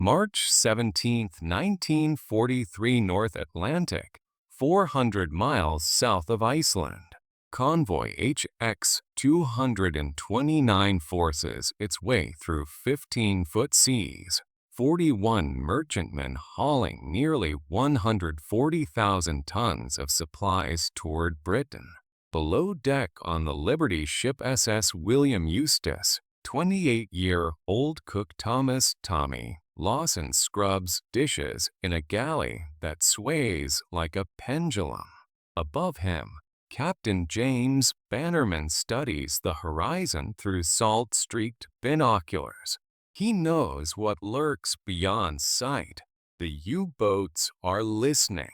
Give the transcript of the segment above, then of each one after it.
March 17, 1943, North Atlantic, 400 miles south of Iceland. Convoy HX-229 forces its way through 15-foot seas, 41 merchantmen hauling nearly 140,000 tons of supplies toward Britain. Below deck on the Liberty ship SS William Eustace, 28-year-old cook Thomas "Tommy" Lawson scrubs dishes in a galley that sways like a pendulum. Above him, Captain James Bannerman studies the horizon through salt-streaked binoculars. He knows what lurks beyond sight. The U-boats are listening.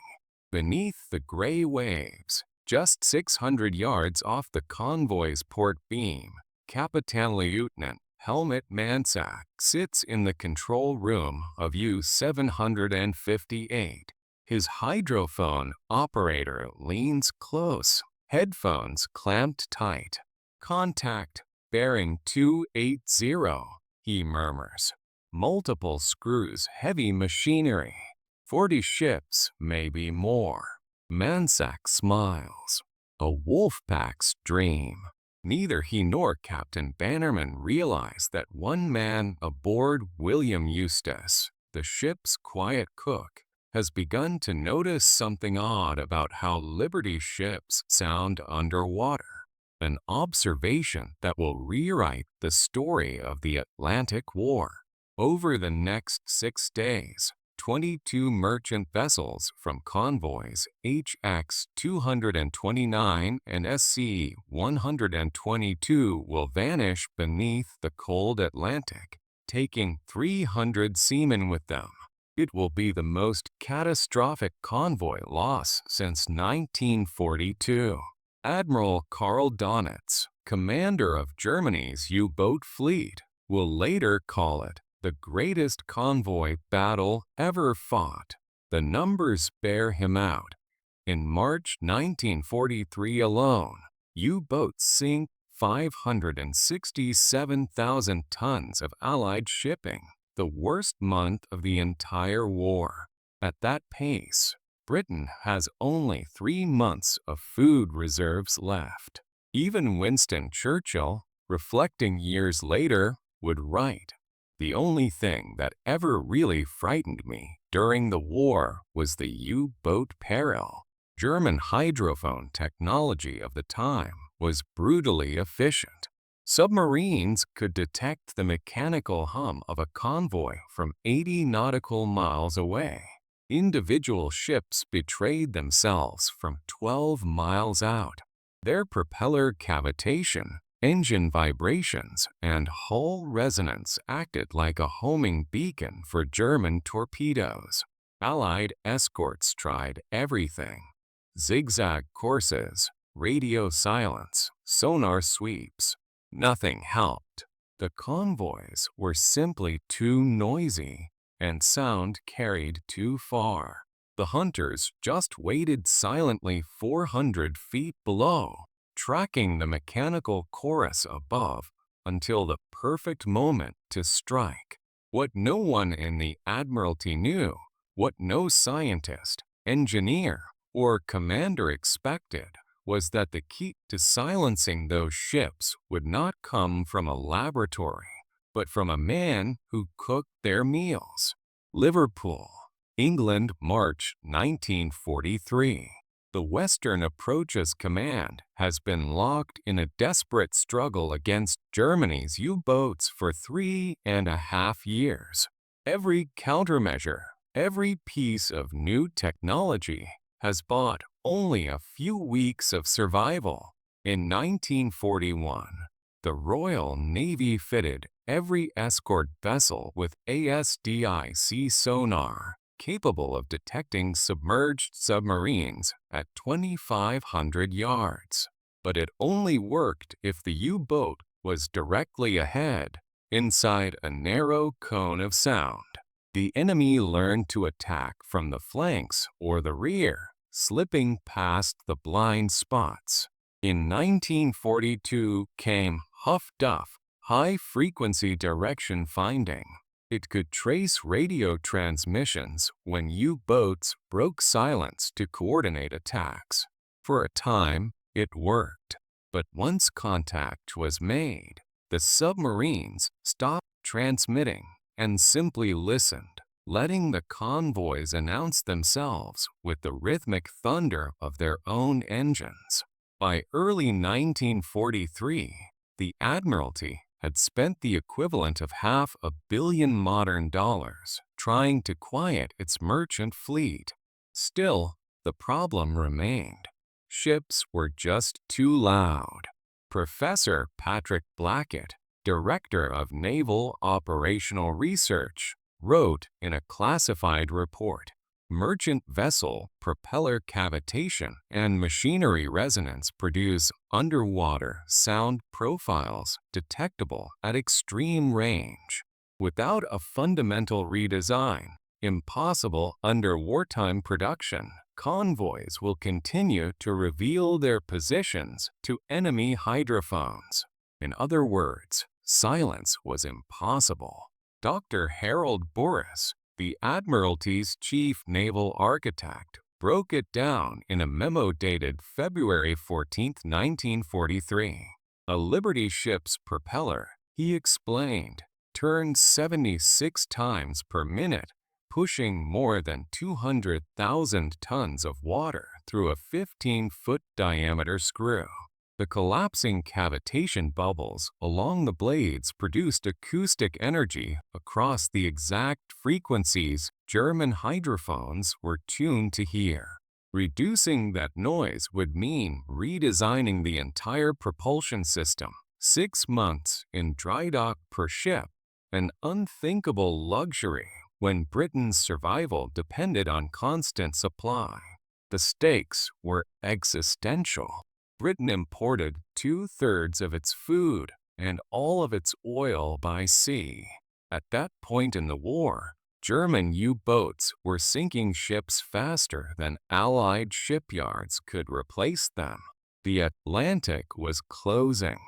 Beneath the gray waves, just 600 yards off the Convoy's port beam, Capitan Lieutenant Helmut Mansack sits in the control room of U-758. His hydrophone operator leans close, headphones clamped tight. "Contact, bearing 280, he murmurs. "Multiple screws, heavy machinery. 40 ships, maybe more." Mansack smiles. A wolfpack's dream. Neither he nor Captain Bannerman realize that one man aboard William Eustace, the ship's quiet cook, has begun to notice something odd about how Liberty ships sound underwater. An observation that will rewrite the story of the Atlantic War. Over the next 6 days, 22 merchant vessels from Convoys HX-229 and SC-122 will vanish beneath the cold Atlantic, taking 300 seamen with them. It will be the most catastrophic convoy loss since 1942. Admiral Karl Donitz, commander of Germany's U-boat fleet, will later call it the greatest convoy battle ever fought. The numbers bear him out. In March 1943 alone, U-boats sink 567,000 tons of Allied shipping, the worst month of the entire war. At that pace, Britain has only 3 months of food reserves left. Even Winston Churchill, reflecting years later, would write, "The only thing that ever really frightened me during the war was the U-boat peril." German hydrophone technology of the time was brutally efficient. Submarines could detect the mechanical hum of a convoy from 80 nautical miles away. Individual ships betrayed themselves from 12 miles out. Their propeller cavitation, engine vibrations, and hull resonance acted like a homing beacon for German torpedoes. Allied escorts tried everything: zigzag courses, radio silence, sonar sweeps. Nothing helped. The convoys were simply too noisy, and sound carried too far. The hunters just waited silently 400 feet below, tracking the mechanical chorus above until the perfect moment to strike. What no one in the Admiralty knew, what no scientist, engineer, or commander expected, was that the key to silencing those ships would not come from a laboratory, but from a man who cooked their meals. Liverpool, England, March 1943. The Western Approaches Command has been locked in a desperate struggle against Germany's U-boats for 3.5 years. Every countermeasure, every piece of new technology has bought only a few weeks of survival. In 1941, the Royal Navy fitted every escort vessel with ASDIC sonar, capable of detecting submerged submarines at 2,500 yards. But it only worked if the U-boat was directly ahead, inside a narrow cone of sound. The enemy learned to attack from the flanks or the rear, slipping past the blind spots. In 1942 came Huff Duff, high-frequency direction finding. It could trace radio transmissions when U-boats broke silence to coordinate attacks. For a time, it worked. But once contact was made, the submarines stopped transmitting and simply listened, letting the convoys announce themselves with the rhythmic thunder of their own engines. By early 1943, the Admiralty had spent the equivalent of $500 million modern dollars trying to quiet its merchant fleet. Still, the problem remained. Ships were just too loud. Professor Patrick Blackett, director of Naval Operational Research, wrote in a classified report, "Merchant vessel propeller cavitation and machinery resonance produce underwater sound profiles detectable at extreme range. Without a fundamental redesign, impossible under wartime production, convoys will continue to reveal their positions to enemy hydrophones." In other words, silence was impossible. Dr. Harold Burris, the Admiralty's chief naval architect, broke it down in a memo dated February 14, 1943. A Liberty ship's propeller, he explained, turned 76 times per minute, pushing more than 200,000 tons of water through a 15-foot diameter screw. The collapsing cavitation bubbles along the blades produced acoustic energy across the exact frequencies German hydrophones were tuned to hear. Reducing that noise would mean redesigning the entire propulsion system. 6 months in dry dock per ship, an unthinkable luxury when Britain's survival depended on constant supply. The stakes were existential. Britain imported 2/3 of its food and all of its oil by sea. At that point in the war, German U-boats were sinking ships faster than Allied shipyards could replace them. The Atlantic was closing.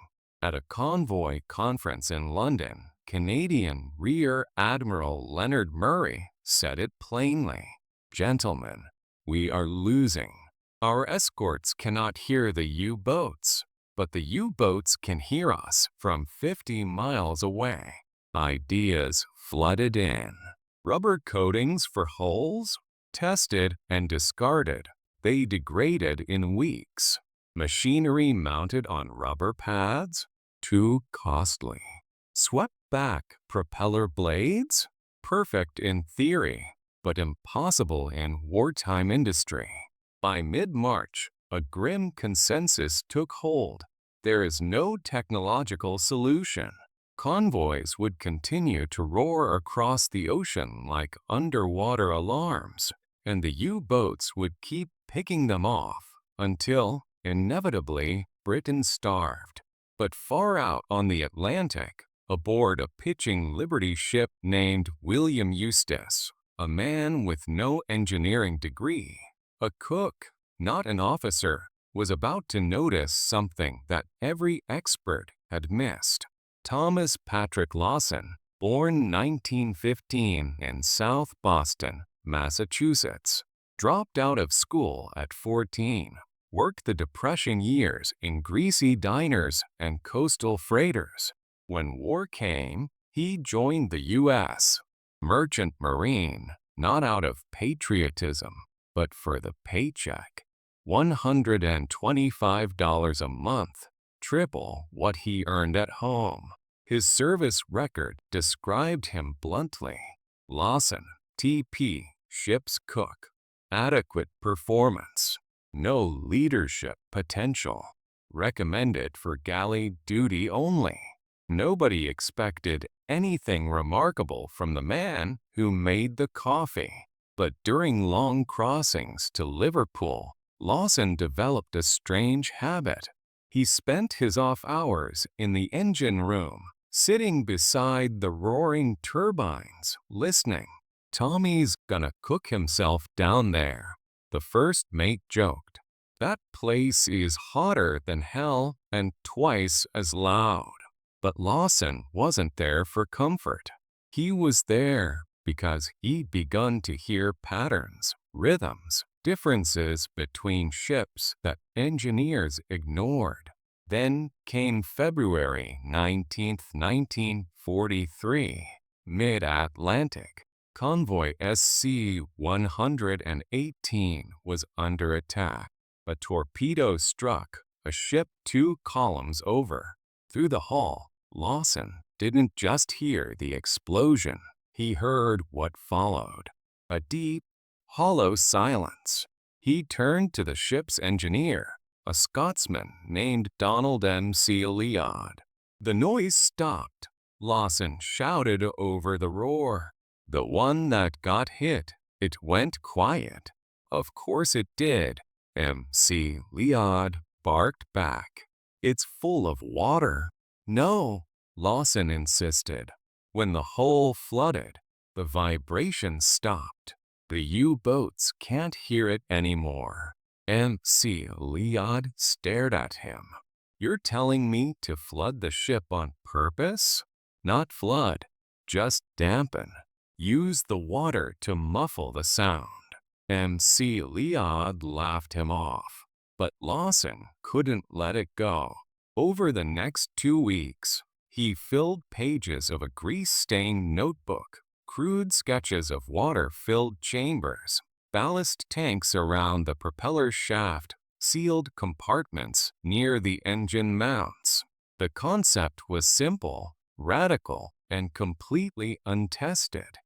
At a convoy conference in London, Canadian Rear Admiral Leonard Murray said it plainly, "Gentlemen, we are losing. Our escorts cannot hear the U-boats, but the U-boats can hear us from 50 miles away." Ideas flooded in. Rubber coatings for hulls? Tested and discarded. They degraded in weeks. Machinery mounted on rubber pads? Too costly. Swept back propeller blades? Perfect in theory, but impossible in wartime industry. By mid-March, a grim consensus took hold. There is no technological solution. Convoys would continue to roar across the ocean like underwater alarms, and the U-boats would keep picking them off until, inevitably, Britain starved. But far out on the Atlantic, aboard a pitching Liberty ship named William Eustace, a man with no engineering degree, a cook, not an officer, was about to notice something that every expert had missed. Thomas Patrick Lawson, born 1915 in South Boston, Massachusetts, dropped out of school at 14, worked the Depression years in greasy diners and coastal freighters. When war came, he joined the U.S. Merchant Marine, not out of patriotism, but for the paycheck. $125 a month, triple what he earned at home. His service record described him bluntly. Lawson, TP, ship's cook. Adequate performance. No leadership potential. Recommended for galley duty only. Nobody expected anything remarkable from the man who made the coffee. But during long crossings to Liverpool, Lawson developed a strange habit. He spent his off hours in the engine room, sitting beside the roaring turbines, listening. "Tommy's gonna cook himself down there," the first mate joked. "That place is hotter than hell and twice as loud." But Lawson wasn't there for comfort. He was there because he'd begun to hear patterns, rhythms, differences between ships that engineers ignored. Then came February 19th, 1943, mid-Atlantic. Convoy SC-118 was under attack. A torpedo struck a ship 2 columns over. Through the hull, Lawson didn't just hear the explosion. He heard what followed. A deep, hollow silence. He turned to the ship's engineer, a Scotsman named Donald M.C. Leod. The noise stopped. Lawson shouted over the roar. "The one that got hit, it went quiet." "Of course it did," M.C. Leod barked back. "It's full of water." "No," Lawson insisted. When the hull flooded, the vibration stopped. "The U-boats can't hear it anymore." M.C. Leod stared at him. "You're telling me to flood the ship on purpose?" "Not flood, just dampen. Use the water to muffle the sound." M.C. Leod laughed him off, but Lawson couldn't let it go. Over the next 2 weeks, he filled pages of a grease-stained notebook, crude sketches of water-filled chambers, ballast tanks around the propeller shaft, sealed compartments near the engine mounts. The concept was simple, radical, and completely untested.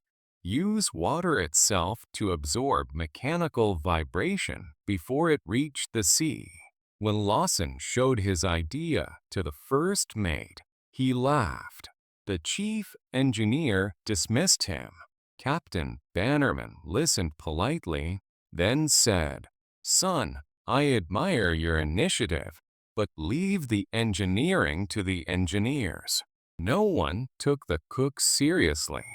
Use water itself to absorb mechanical vibration before it reached the sea. When Lawson showed his idea to the first mate, he laughed. The chief engineer dismissed him. Captain Bannerman listened politely, then said, "Son, I admire your initiative, but leave the engineering to the engineers." No one took the cook seriously.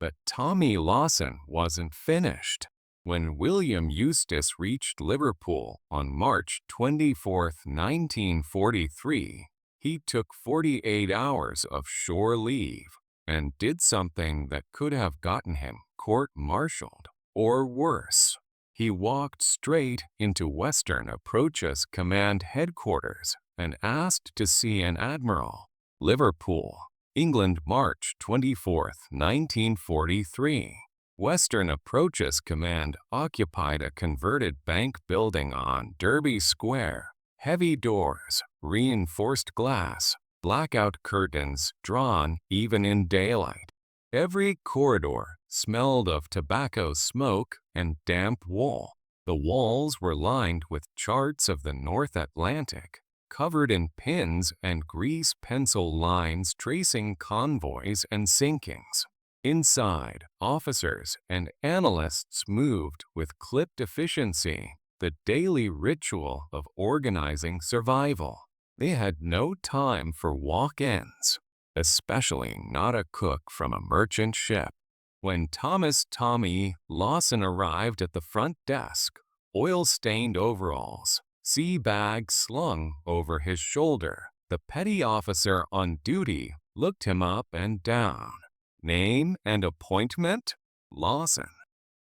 But Tommy Lawson wasn't finished. When William Eustace reached Liverpool on March 24, 1943, he took 48 hours of shore leave and did something that could have gotten him court-martialed, or worse. He walked straight into Western Approaches Command Headquarters and asked to see an admiral. Liverpool, England, March 24, 1943. Western Approaches Command occupied a converted bank building on Derby Square. Heavy doors, reinforced glass, blackout curtains drawn even in daylight. Every corridor smelled of tobacco smoke and damp wool. The walls were lined with charts of the North Atlantic, covered in pins and grease pencil lines tracing convoys and sinkings. Inside, officers and analysts moved with clipped efficiency, the daily ritual of organizing survival. They had no time for walk-ins, especially not a cook from a merchant ship. When Thomas "Tommy" Lawson arrived at the front desk, oil-stained overalls, sea bag slung over his shoulder, the petty officer on duty looked him up and down. "Name and appointment?" "Lawson."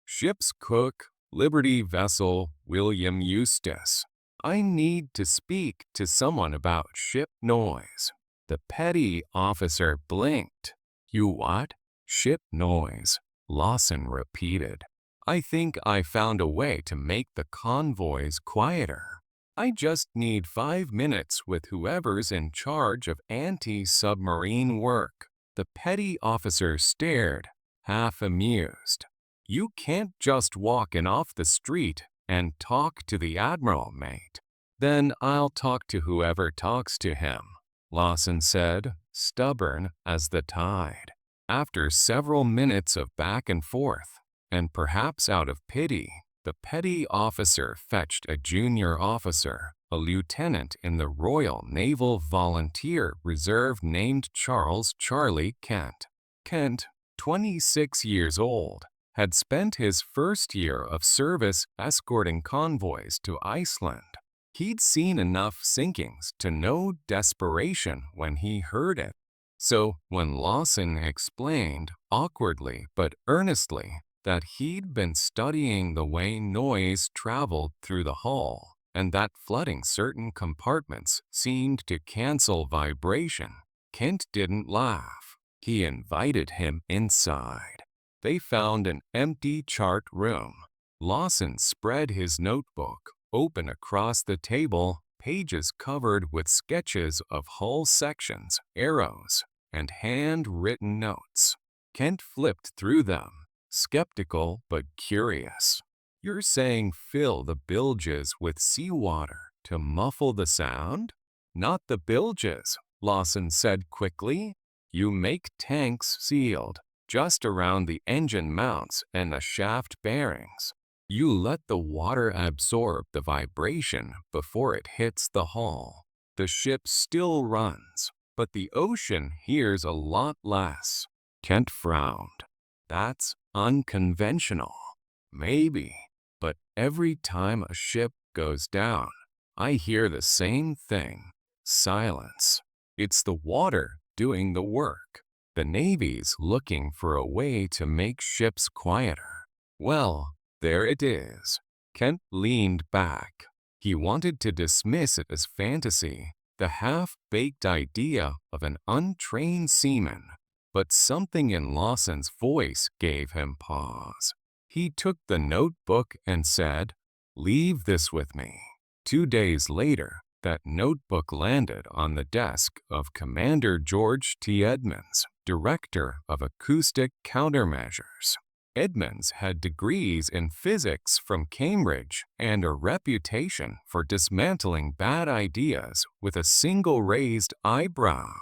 "Ship's cook, Liberty vessel, William Eustace." "I need to speak to someone about ship noise." The petty officer blinked. "You what?" "Ship noise," Lawson repeated. "I think I found a way to make the convoys quieter. I just need 5 minutes with whoever's in charge of anti-submarine work." The petty officer stared, half amused. "You can't just walk in off the street and talk to the admiral, mate." "Then I'll talk to whoever talks to him," Lawson said, stubborn as the tide. After several minutes of back and forth, and perhaps out of pity, the petty officer fetched a junior officer, a lieutenant in the Royal Naval Volunteer Reserve named Charles "Charlie" Kent. Kent, 26 years old, had spent his first year of service escorting convoys to Iceland. He'd seen enough sinkings to know desperation when he heard it. So when Lawson explained, awkwardly but earnestly, that he'd been studying the way noise traveled through the hull, and that flooding certain compartments seemed to cancel vibration, Kent didn't laugh. He invited him inside. They found an empty chart room. Lawson spread his notebook open across the table, pages covered with sketches of hull sections, arrows, and handwritten notes. Kent flipped through them, skeptical but curious. "You're saying fill the bilges with seawater to muffle the sound?" "Not the bilges," Lawson said quickly. "You make tanks sealed, just around the engine mounts and the shaft bearings. You let the water absorb the vibration before it hits the hull. The ship still runs, but the ocean hears a lot less." Kent frowned. "That's unconventional." "Maybe, but every time a ship goes down, I hear the same thing: silence. It's the water doing the work. The Navy's looking for a way to make ships quieter." "Well, there it is." Kent leaned back. He wanted to dismiss it as fantasy, the half-baked idea of an untrained seaman, but something in Lawson's voice gave him pause. He took the notebook and said, "Leave this with me." 2 days later, that notebook landed on the desk of Commander George T. Edmonds, Director of Acoustic Countermeasures. Edmonds had degrees in physics from Cambridge and a reputation for dismantling bad ideas with a single raised eyebrow.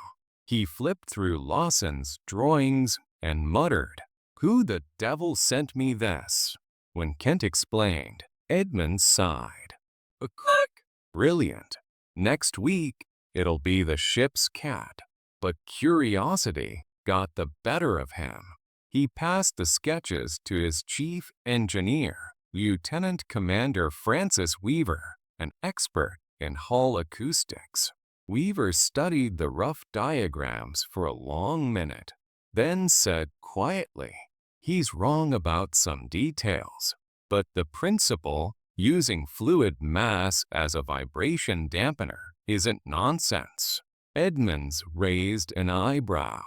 He flipped through Lawson's drawings and muttered, "Who the devil sent me this?" When Kent explained, Edmonds sighed. "A click! Brilliant. Next week, it'll be the ship's cat." But curiosity got the better of him. He passed the sketches to his chief engineer, Lieutenant Commander Francis Weaver, an expert in hull acoustics. Weaver studied the rough diagrams for a long minute, then said quietly, "He's wrong about some details, but the principle, using fluid mass as a vibration dampener, isn't nonsense." Edmonds raised an eyebrow.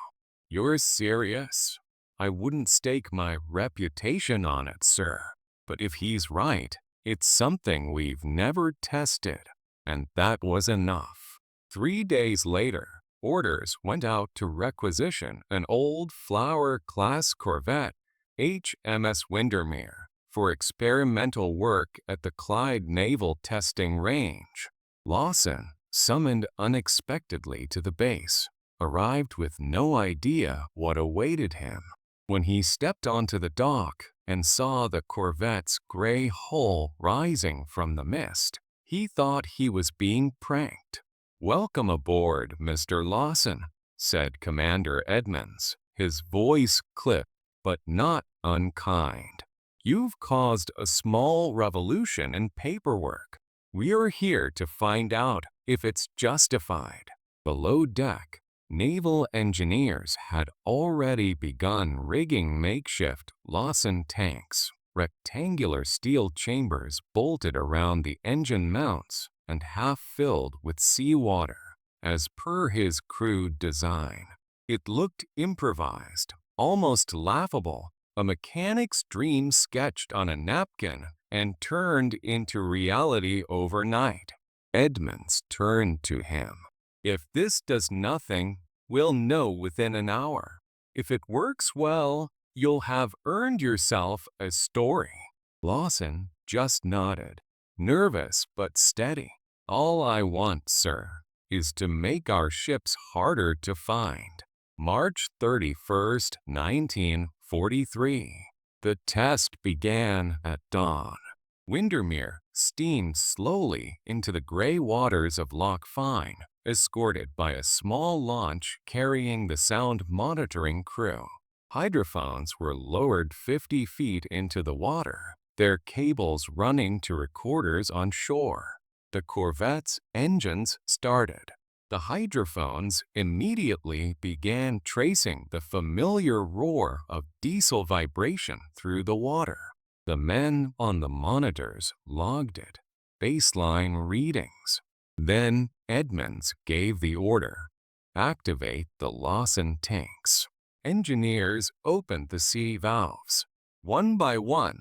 "You're serious?" "I wouldn't stake my reputation on it, sir. But if he's right, it's something we've never tested." And that was enough. 3 days later, orders went out to requisition an old Flower-class corvette, HMS Windermere, for experimental work at the Clyde Naval Testing Range. Lawson, summoned unexpectedly to the base, arrived with no idea what awaited him. When he stepped onto the dock and saw the corvette's gray hull rising from the mist, he thought he was being pranked. "Welcome aboard, Mr. Lawson," said Commander Edmonds, his voice clipped but not unkind. "You've caused a small revolution in paperwork. We're here to find out if it's justified." Below deck, naval engineers had already begun rigging makeshift Lawson tanks, rectangular steel chambers bolted around the engine mounts and half filled with seawater, as per his crude design. It looked improvised, almost laughable, a mechanic's dream sketched on a napkin and turned into reality overnight. Edmonds turned to him. "If this does nothing, we'll know within an hour. If it works well, you'll have earned yourself a story." Lawson just nodded, nervous but steady. "All I want, sir, is to make our ships harder to find." March 31st, 1943. The test began at dawn. Windermere steamed slowly into the gray waters of Loch Fyne, escorted by a small launch carrying the sound monitoring crew. Hydrophones were lowered 50 feet into the water, their cables running to recorders on shore. The corvette's engines started. The hydrophones immediately began tracing the familiar roar of diesel vibration through the water. The men on the monitors logged it, baseline readings. Then Edmonds gave the order, activate the Lawson tanks. Engineers opened the sea valves. One by one,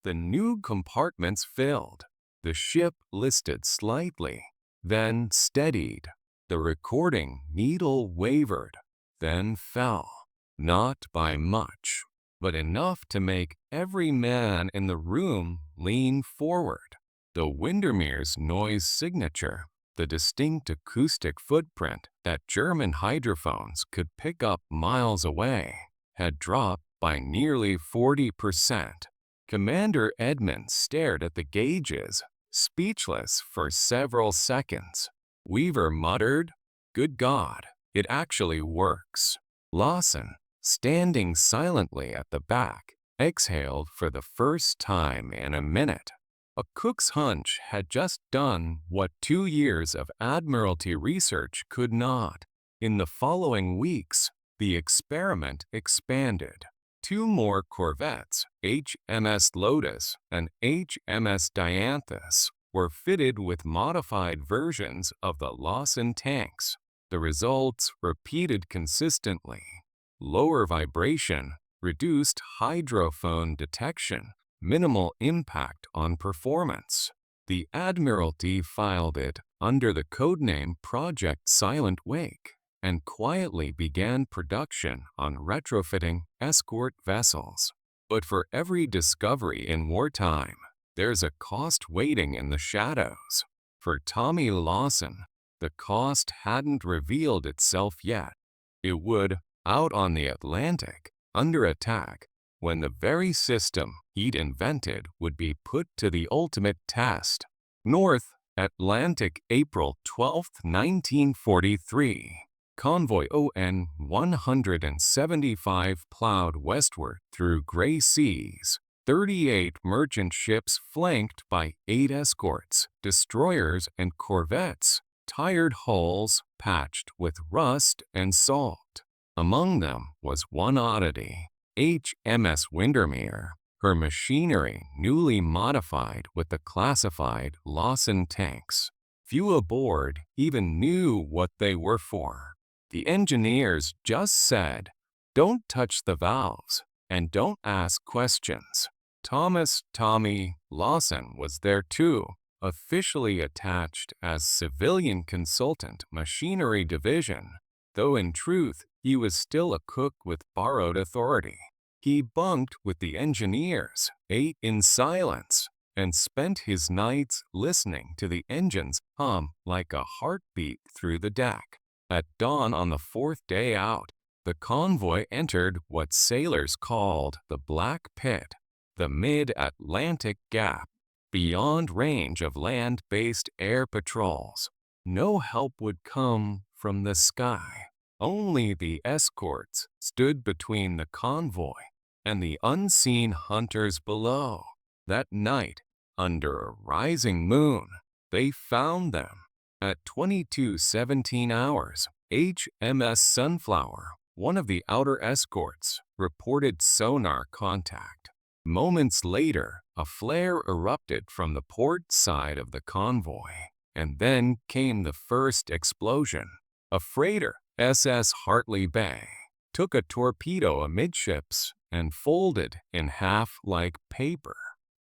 the new compartments filled. The ship listed slightly, then steadied. The recording needle wavered, then fell, not by much, but enough to make every man in the room lean forward. The Windermere's noise signature, the distinct acoustic footprint that German hydrophones could pick up miles away, had dropped by nearly 40%. Commander Edmonds stared at the gauges, speechless for several seconds. Weaver muttered, "Good God, it actually works." Lawson, standing silently at the back, exhaled for the first time in a minute. A cook's hunch had just done what 2 years of Admiralty research could not. In the following weeks, the experiment expanded. 2 more corvettes, HMS Lotus and HMS Dianthus, were fitted with modified versions of the Lawson tanks. The results repeated consistently. Lower vibration, reduced hydrophone detection, minimal impact on performance. The Admiralty filed it under the codename Project Silent Wake and quietly began production on retrofitting escort vessels. But for every discovery in wartime, there's a cost waiting in the shadows. For Tommy Lawson, the cost hadn't revealed itself yet. It would, out on the Atlantic, under attack, when the very system he'd invented would be put to the ultimate test. North Atlantic, April 12, 1943. Convoy ON 175 plowed westward through gray seas. 38 merchant ships flanked by 8 escorts, destroyers, and corvettes, tired hulls patched with rust and salt. Among them was one oddity, HMS Windermere, her machinery newly modified with the classified Lawson tanks. Few aboard even knew what they were for. The engineers just said, "Don't touch the valves and don't ask questions." Tommy Lawson was there too, officially attached as civilian consultant Machinery Division, though in truth he was still a cook with borrowed authority. He bunked with the engineers, ate in silence, and spent his nights listening to the engines hum like a heartbeat through the deck. At dawn on the 4th day out, the convoy entered what sailors called the Black Pit, the mid-Atlantic gap, beyond range of land-based air patrols. No help would come from the sky. Only the escorts stood between the convoy and the unseen hunters below. That night, under a rising moon, they found them. At 22:17 hours, HMS Sunflower, one of the outer escorts, reported sonar contact. Moments later, a flare erupted from the port side of the convoy, and then came the first explosion. A freighter, SS Hartley Bay, took a torpedo amidships and folded in half like paper.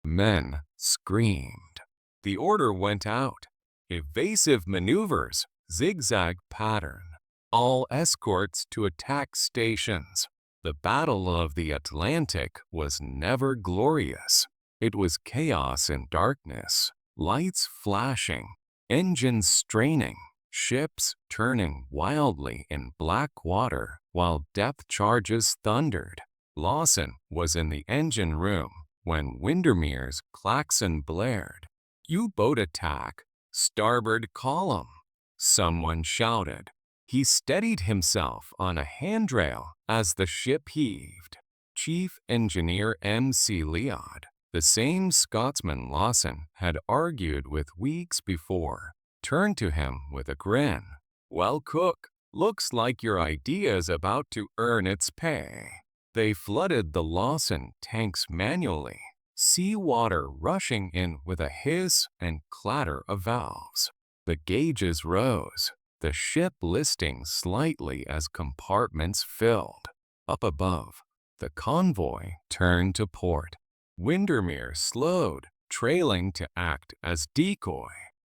Men screamed. The order went out. Evasive maneuvers, zigzag pattern. All escorts to attack stations. The Battle of the Atlantic was never glorious. It was chaos and darkness, lights flashing, engines straining, ships turning wildly in black water while depth charges thundered. Lawson was in the engine room when Windermere's klaxon blared. U-boat attack, starboard column, someone shouted. He steadied himself on a handrail as the ship heaved. Chief Engineer M.C. Leod, the same Scotsman Lawson had argued with weeks before, turned to him with a grin. Well, Cook, looks like your idea's about to earn its pay. They flooded the Lawson tanks manually, seawater rushing in with a hiss and clatter of valves. The gauges rose, the ship listing slightly as compartments filled. Up above, the convoy turned to port. Windermere slowed, trailing to act as decoy.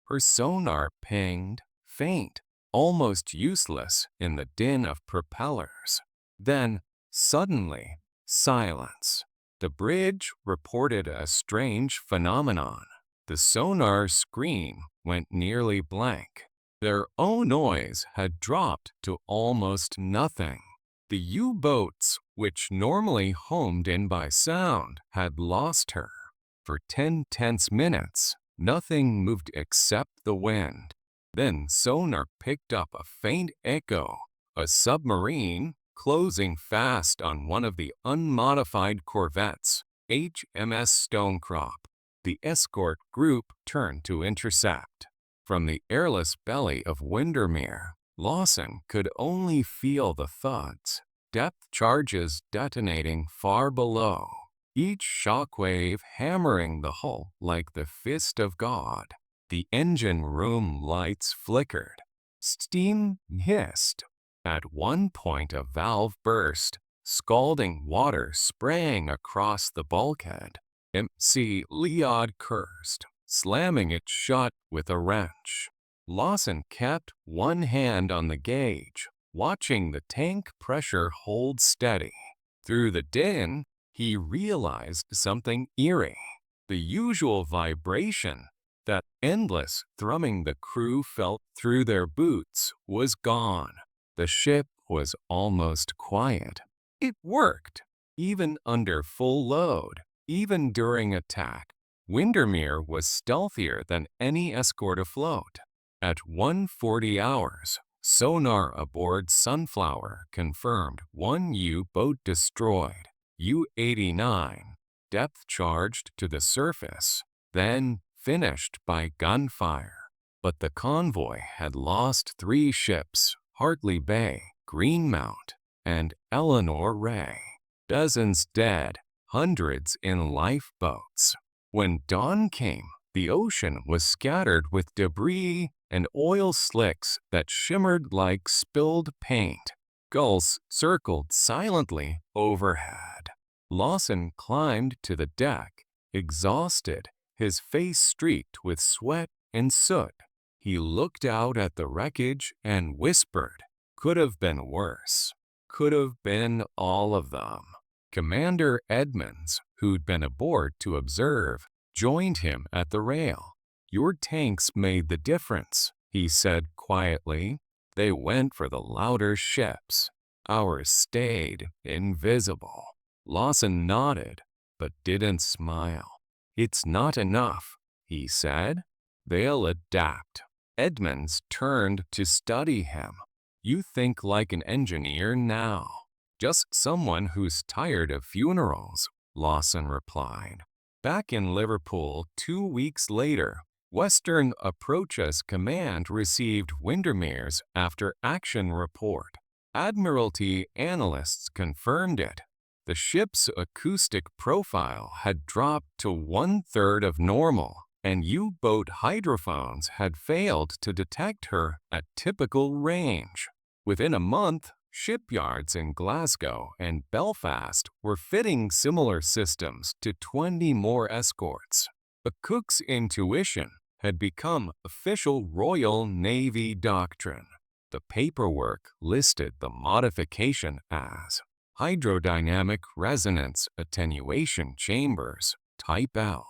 Her sonar pinged, faint, almost useless in the din of propellers. Then, suddenly, silence. The bridge reported a strange phenomenon. The sonar screen went nearly blank. Their own noise had dropped to almost nothing. The U-boats, which normally homed in by sound, had lost her. For 10 tense minutes, nothing moved except the wind. Then sonar picked up a faint echo, a submarine closing fast on one of the unmodified corvettes, HMS Stonecrop. The escort group turned to intercept. From the airless belly of Windermere, Lawson could only feel the thuds, depth charges detonating far below, each shockwave hammering the hull like the fist of God. The engine room lights flickered. Steam hissed. At one point a valve burst, scalding water spraying across the bulkhead. MC Leod cursed, slamming it shut with a wrench. Lawson kept one hand on the gauge, watching the tank pressure hold steady. Through the din, he realized something eerie. The usual vibration, that endless thrumming the crew felt through their boots, was gone. The ship was almost quiet. It worked, even under full load, even during attack. Windermere was stealthier than any escort afloat. At 1:40 hours, sonar aboard Sunflower confirmed one U-boat destroyed, U-89, depth charged to the surface, then finished by gunfire. But the convoy had lost 3 ships, Hartley Bay, Greenmount, and Eleanor Ray. Dozens dead, hundreds in lifeboats. When dawn came, the ocean was scattered with debris and oil slicks that shimmered like spilled paint. Gulls circled silently overhead. Lawson climbed to the deck, exhausted, his face streaked with sweat and soot. He looked out at the wreckage and whispered, "Could have been worse. Could have been all of them." Commander Edmonds, who'd been aboard to observe, joined him at the rail. "Your tanks made the difference," he said quietly. "They went for the louder ships. Ours stayed invisible." Lawson nodded, but didn't smile. "It's not enough," he said. "They'll adapt." Edmonds turned to study him. "You think like an engineer now." "Just someone who's tired of funerals," Lawson replied. Back in Liverpool 2 weeks later, Western Approaches Command received Windermere's after-action report. Admiralty analysts confirmed it. The ship's acoustic profile had dropped to 1/3 of normal, and U-boat hydrophones had failed to detect her at typical range. Within a month, shipyards in Glasgow and Belfast were fitting similar systems to 20 more escorts. But Cook's intuition had become official Royal Navy doctrine. The paperwork listed the modification as hydrodynamic resonance attenuation chambers, Type L.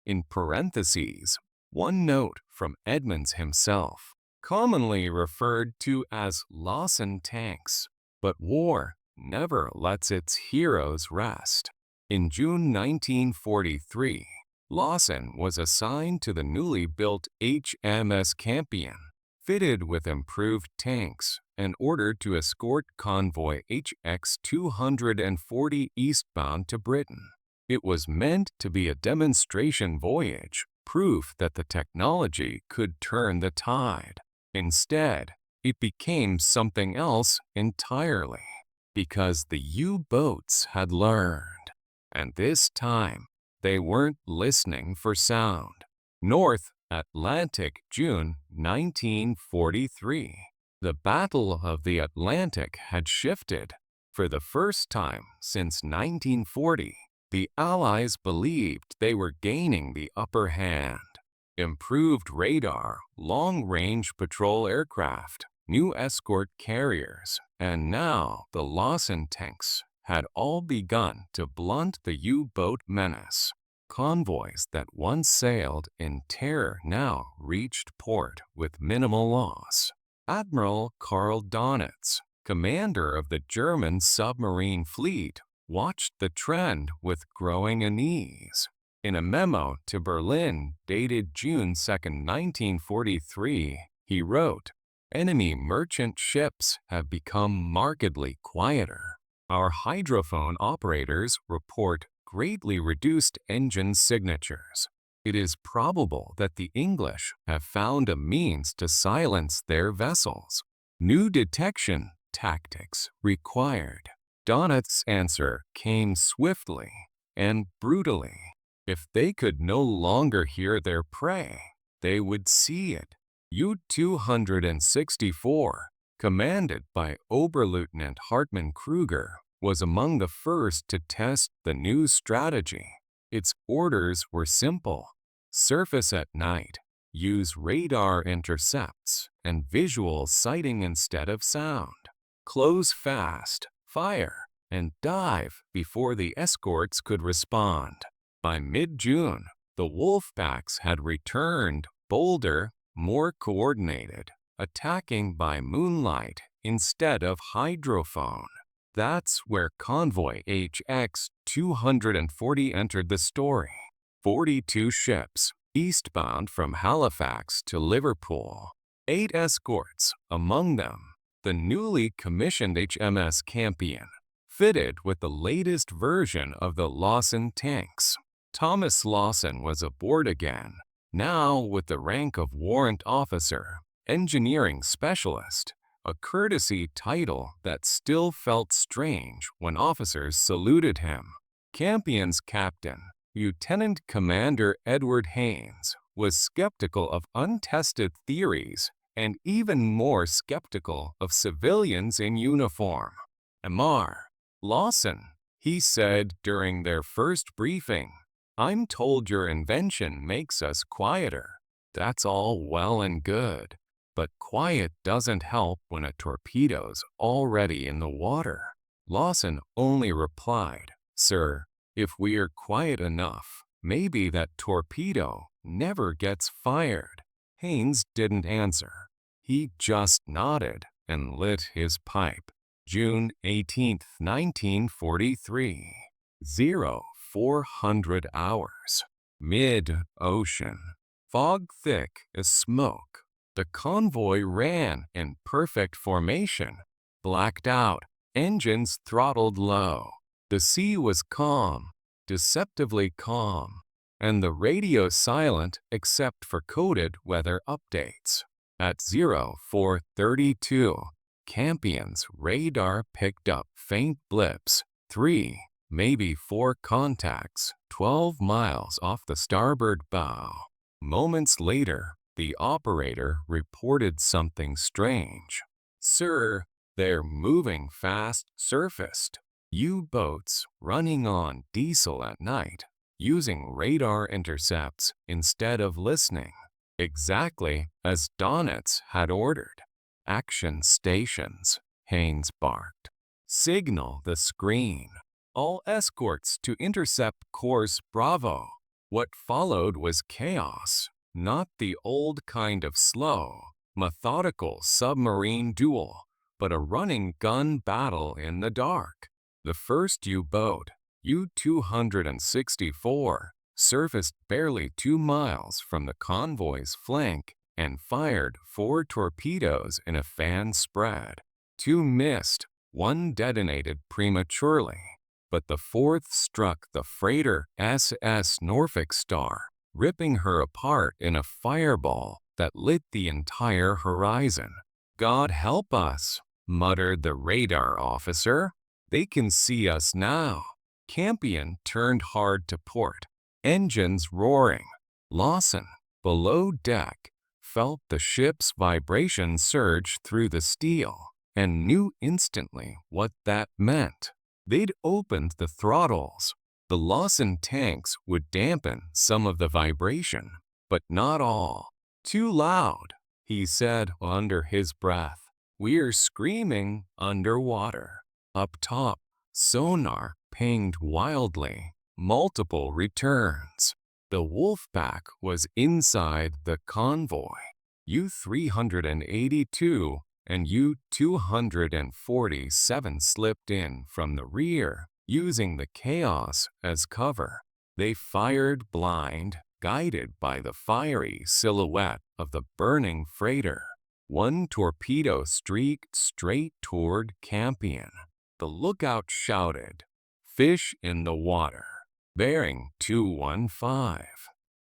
In parentheses, one note from Edmonds himself, commonly referred to as Lawson tanks, but war never lets its heroes rest. In June 1943, Lawson was assigned to the newly built HMS Campion, fitted with improved tanks, and ordered to escort convoy HX 240 eastbound to Britain. It was meant to be a demonstration voyage, proof that the technology could turn the tide. Instead, it became something else entirely, because the U-boats had learned. And this time, they weren't listening for sound. North Atlantic, June 1943. The Battle of the Atlantic had shifted. For the first time since 1940, the Allies believed they were gaining the upper hand. Improved radar, long-range patrol aircraft, new escort carriers, and now the Lawson tanks had all begun to blunt the U-boat menace. Convoys that once sailed in terror now reached port with minimal loss. Admiral Karl Donitz, commander of the German submarine fleet, watched the trend with growing unease. In a memo to Berlin dated June 2, 1943, he wrote, "Enemy merchant ships have become markedly quieter. Our hydrophone operators report greatly reduced engine signatures. It is probable that the English have found a means to silence their vessels. New detection tactics required." Donitz's answer came swiftly and brutally. If they could no longer hear their prey, they would see it. U-264, commanded by Oberleutnant Hartmann Kruger, was among the first to test the new strategy. Its orders were simple: surface at night, use radar intercepts and visual sighting instead of sound, close fast, fire, and dive before the escorts could respond. By mid-June, the wolf packs had returned, bolder, more coordinated, attacking by moonlight instead of hydrophone. That's where Convoy HX-240 entered the story. 42 ships, eastbound from Halifax to Liverpool. 8 escorts, among them the newly commissioned HMS Campion, fitted with the latest version of the Lawson tanks. Thomas Lawson was aboard again, now with the rank of warrant officer, engineering specialist, a courtesy title that still felt strange when officers saluted him. Campion's captain, Lieutenant Commander Edward Haynes, was skeptical of untested theories and even more skeptical of civilians in uniform. "Mr. Lawson," he said during their first briefing, "I'm told your invention makes us quieter. That's all well and good, but quiet doesn't help when a torpedo's already in the water." Lawson only replied, "Sir, if we're quiet enough, maybe that torpedo never gets fired." Haynes didn't answer. He just nodded and lit his pipe. June 18, 1943. 0400 hours. Mid-ocean. Fog thick as smoke. The convoy ran in perfect formation. Blacked out. Engines throttled low. The sea was calm, deceptively calm, and the radio silent except for coded weather updates. At 0432, Campion's radar picked up faint blips, 3, maybe 4 contacts, 12 miles off the starboard bow. Moments later, the operator reported something strange. "Sir, they're moving fast surfaced. U-boats running on diesel at night, using radar intercepts instead of listening." Exactly as Donitz had ordered. "Action stations," Haynes barked. "Signal the screen. All escorts to intercept course Bravo." What followed was chaos, not the old kind of slow, methodical submarine duel, but a running gun battle in the dark. The first U-boat, U-264, surfaced barely 2 miles from the convoy's flank and fired 4 torpedoes in a fan spread. 2 missed, 1 detonated prematurely, but the 4th struck the freighter SS Norfolk Star, ripping her apart in a fireball that lit the entire horizon. God help us, muttered the radar officer. They can see us now. Campion turned hard to port, engines roaring. Lawson, below deck, felt the ship's vibration surge through the steel and knew instantly what that meant. They'd opened the throttles. The Lawson tanks would dampen some of the vibration, but not all. Too loud, he said under his breath. We're screaming underwater. Up top, sonar pinged wildly, multiple returns. The Wolfpack was inside the convoy. U-382 and U-247 slipped in from the rear, using the chaos as cover. They fired blind, guided by the fiery silhouette of the burning freighter. One torpedo streaked straight toward Campion. The lookout shouted, "Fish in the water," bearing 215,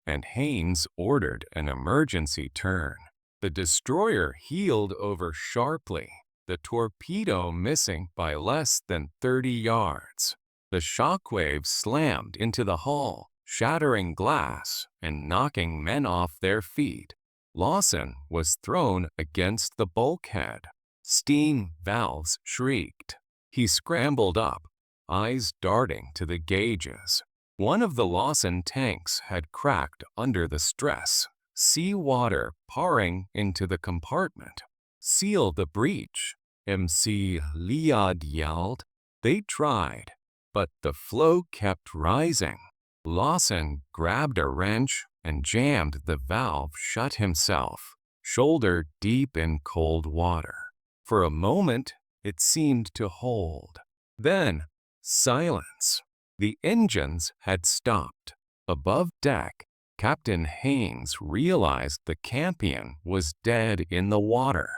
and Haynes ordered an emergency turn. The destroyer heeled over sharply, the torpedo missing by less than 30 yards. The shockwave slammed into the hull, shattering glass and knocking men off their feet. Lawson was thrown against the bulkhead. Steam valves shrieked. He scrambled up, eyes darting to the gauges. One of the Lawson tanks had cracked under the stress, seawater pouring into the compartment. "Seal the breach," MC Liad yelled. They tried, but the flow kept rising. Lawson grabbed a wrench and jammed the valve shut himself, shoulder deep in cold water. For a moment, it seemed to hold. Then, silence. The engines had stopped. Above deck, Captain Haynes realized the Campion was dead in the water.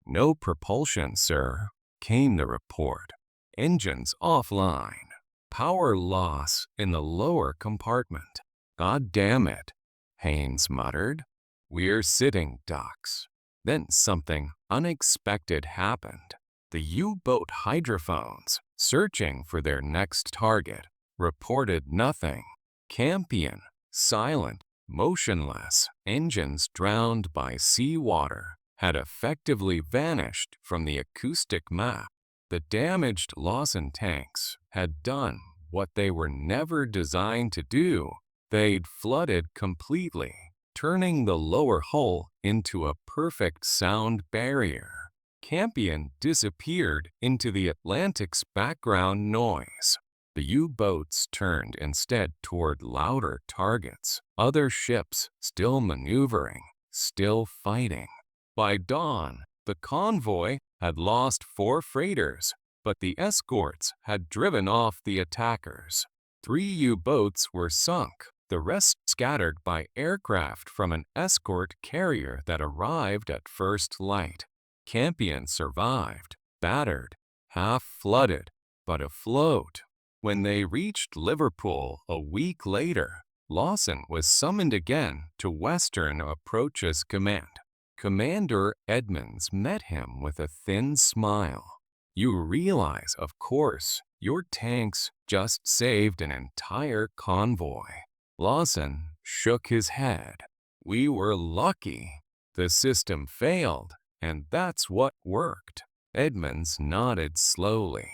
"No propulsion, sir," came the report. "Engines offline. Power loss in the lower compartment." "God damn it," Haynes muttered. "We're sitting ducks." Then something unexpected happened. The U-boat hydrophones, searching for their next target, reported nothing. Campion, silent, motionless, engines drowned by seawater, had effectively vanished from the acoustic map. The damaged Lawson tanks had done what they were never designed to do. They'd flooded completely, turning the lower hull into a perfect sound barrier. Campion disappeared into the Atlantic's background noise. The U-boats turned instead toward louder targets, other ships still maneuvering, still fighting. By dawn, the convoy had lost 4 freighters, but the escorts had driven off the attackers. 3 U-boats were sunk, the rest scattered by aircraft from an escort carrier that arrived at first light. Campion survived, battered, half-flooded, but afloat. When they reached Liverpool a week later, Lawson was summoned again to Western Approaches Command. Commander Edmonds met him with a thin smile. "You realize, of course, your tanks just saved an entire convoy." Lawson shook his head. "We were lucky. The system failed, and that's what worked." Edmonds nodded slowly.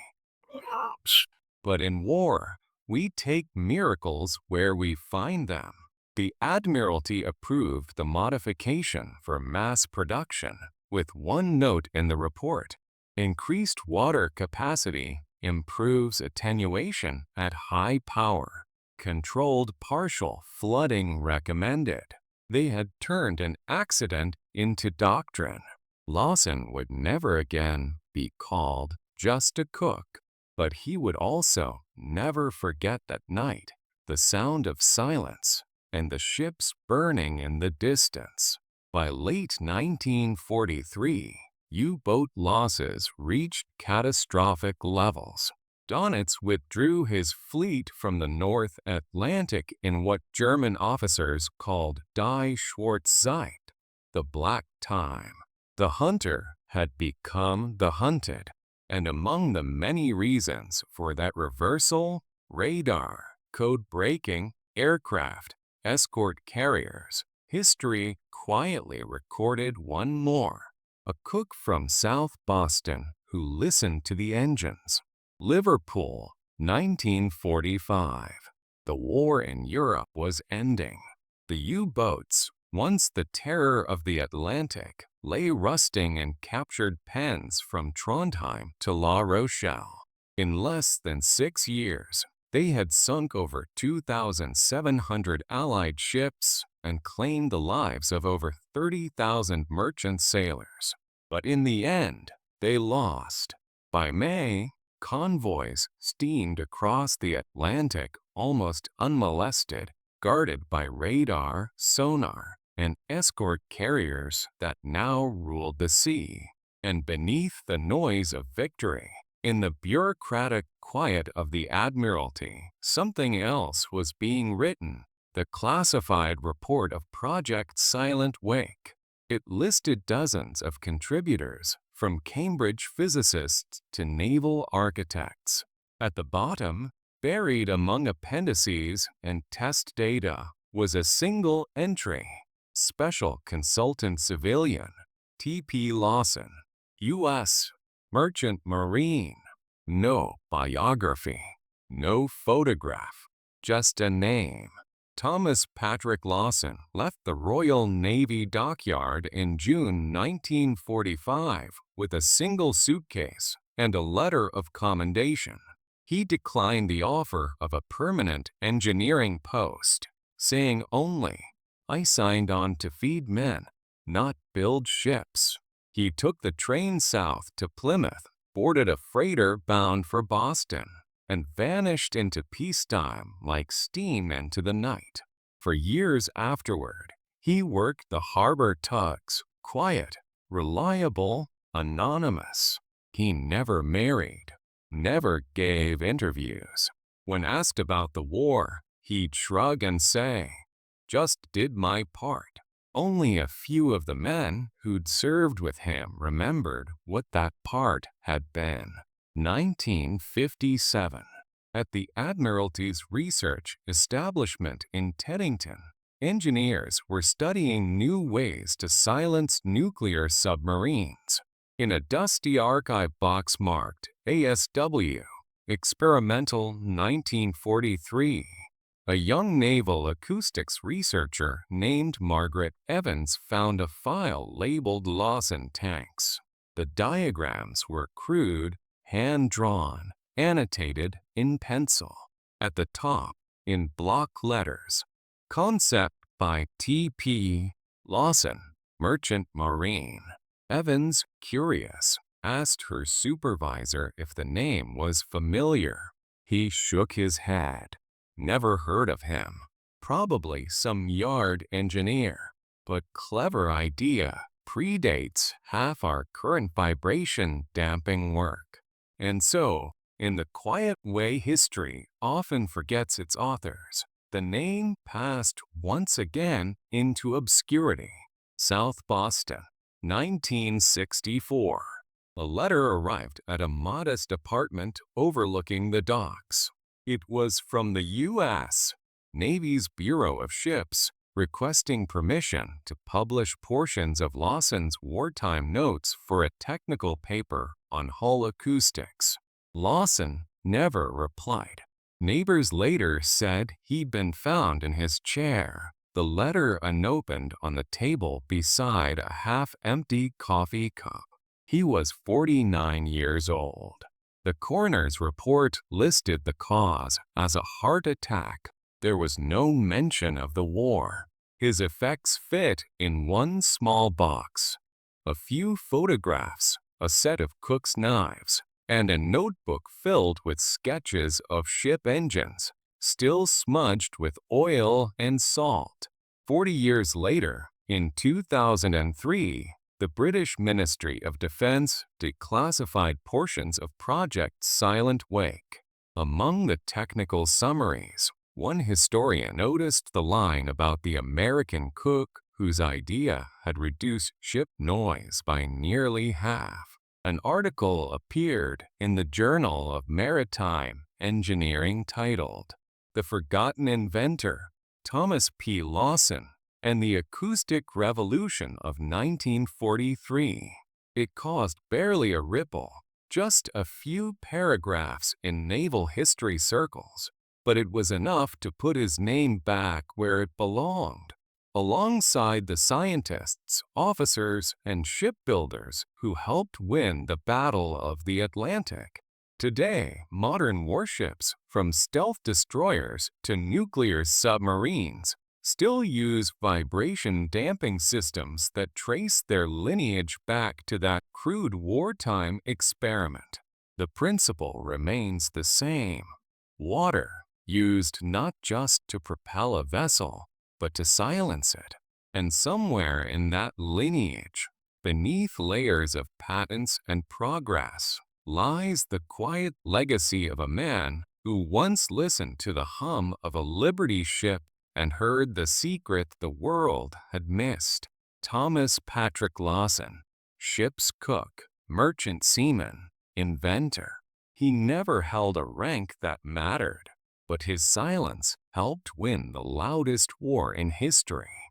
"But in war, we take miracles where we find them." The Admiralty approved the modification for mass production, with one note in the report: increased water capacity improves attenuation at high power. Controlled partial flooding recommended. They had turned an accident into doctrine. Lawson would never again be called just a cook, but he would also never forget that night, the sound of silence, and the ships burning in the distance. By late 1943, U-boat losses reached catastrophic levels. Donitz withdrew his fleet from the North Atlantic in what German officers called Die Schwarze Zeit, the Black Time. The Hunter had become the hunted, and among the many reasons for that reversal, radar, code-breaking, aircraft, escort carriers, history quietly recorded one more. A cook from South Boston who listened to the engines. Liverpool, 1945. The war in Europe was ending. The U-boats, once the terror of the Atlantic, lay rusting in captured pens from Trondheim to La Rochelle. In less than 6 years, they had sunk over 2,700 Allied ships and claimed the lives of over 30,000 merchant sailors. But in the end, they lost. By May, convoys steamed across the Atlantic almost unmolested, guarded by radar, sonar, and escort carriers that now ruled the sea. And beneath the noise of victory, in the bureaucratic quiet of the Admiralty, something else was being written, the classified report of Project Silent Wake. It listed dozens of contributors, from Cambridge physicists to naval architects. At the bottom, buried among appendices and test data, was a single entry. Special Consultant Civilian, T.P. Lawson, U.S. Merchant Marine. No biography, no photograph, just a name. Thomas Patrick Lawson left the Royal Navy dockyard in June 1945 with a single suitcase and a letter of commendation. He declined the offer of a permanent engineering post, saying only, "I signed on to feed men, not build ships." He took the train south to Plymouth, boarded a freighter bound for Boston, and vanished into peacetime like steam into the night. For years afterward, he worked the harbor tugs, quiet, reliable, anonymous. He never married, never gave interviews. When asked about the war, he'd shrug and say, "Just did my part." Only a few of the men who'd served with him remembered what that part had been. 1957. At the Admiralty's research establishment in Teddington, engineers were studying new ways to silence nuclear submarines. In a dusty archive box marked ASW, Experimental 1943, a young naval acoustics researcher named Margaret Evans found a file labeled Lawson tanks. The diagrams were crude, hand-drawn, annotated in pencil. At the top, in block letters, concept by T.P. Lawson, Merchant Marine. Evans, curious, asked her supervisor if the name was familiar. He shook his head. Never heard of him. Probably some yard engineer. But clever idea. Predates half our current vibration damping work. And so, in the quiet way history often forgets its authors, the name passed once again into obscurity. South Boston, 1964. A letter arrived at a modest apartment overlooking the docks. It was from the U.S. Navy's Bureau of Ships, requesting permission to publish portions of Lawson's wartime notes for a technical paper on hull acoustics. Lawson never replied. Neighbors later said he'd been found in his chair, the letter unopened on the table beside a half-empty coffee cup. He was 49 years old. The coroner's report listed the cause as a heart attack. There was no mention of the war. His effects fit in one small box. A few photographs, a set of cook's knives, and a notebook filled with sketches of ship engines, still smudged with oil and salt. 40 years later, in 2003, the British Ministry of Defense declassified portions of Project Silent Wake. Among the technical summaries, one historian noticed the line about the American cook whose idea had reduced ship noise by nearly half. An article appeared in the Journal of Maritime Engineering titled, "The Forgotten Inventor, Thomas P. Lawson, and the Acoustic Revolution of 1943. It caused barely a ripple, just a few paragraphs in naval history circles, but it was enough to put his name back where it belonged, alongside the scientists, officers, and shipbuilders who helped win the Battle of the Atlantic. Today, modern warships, from stealth destroyers to nuclear submarines, still use vibration damping systems that trace their lineage back to that crude wartime experiment. The principle remains the same. Water, used not just to propel a vessel, but to silence it. And somewhere in that lineage, beneath layers of patents and progress, lies the quiet legacy of a man who once listened to the hum of a Liberty ship and heard the secret the world had missed. Thomas Patrick Lawson, ship's cook, merchant seaman, inventor. He never held a rank that mattered, but his silence helped win the loudest war in history.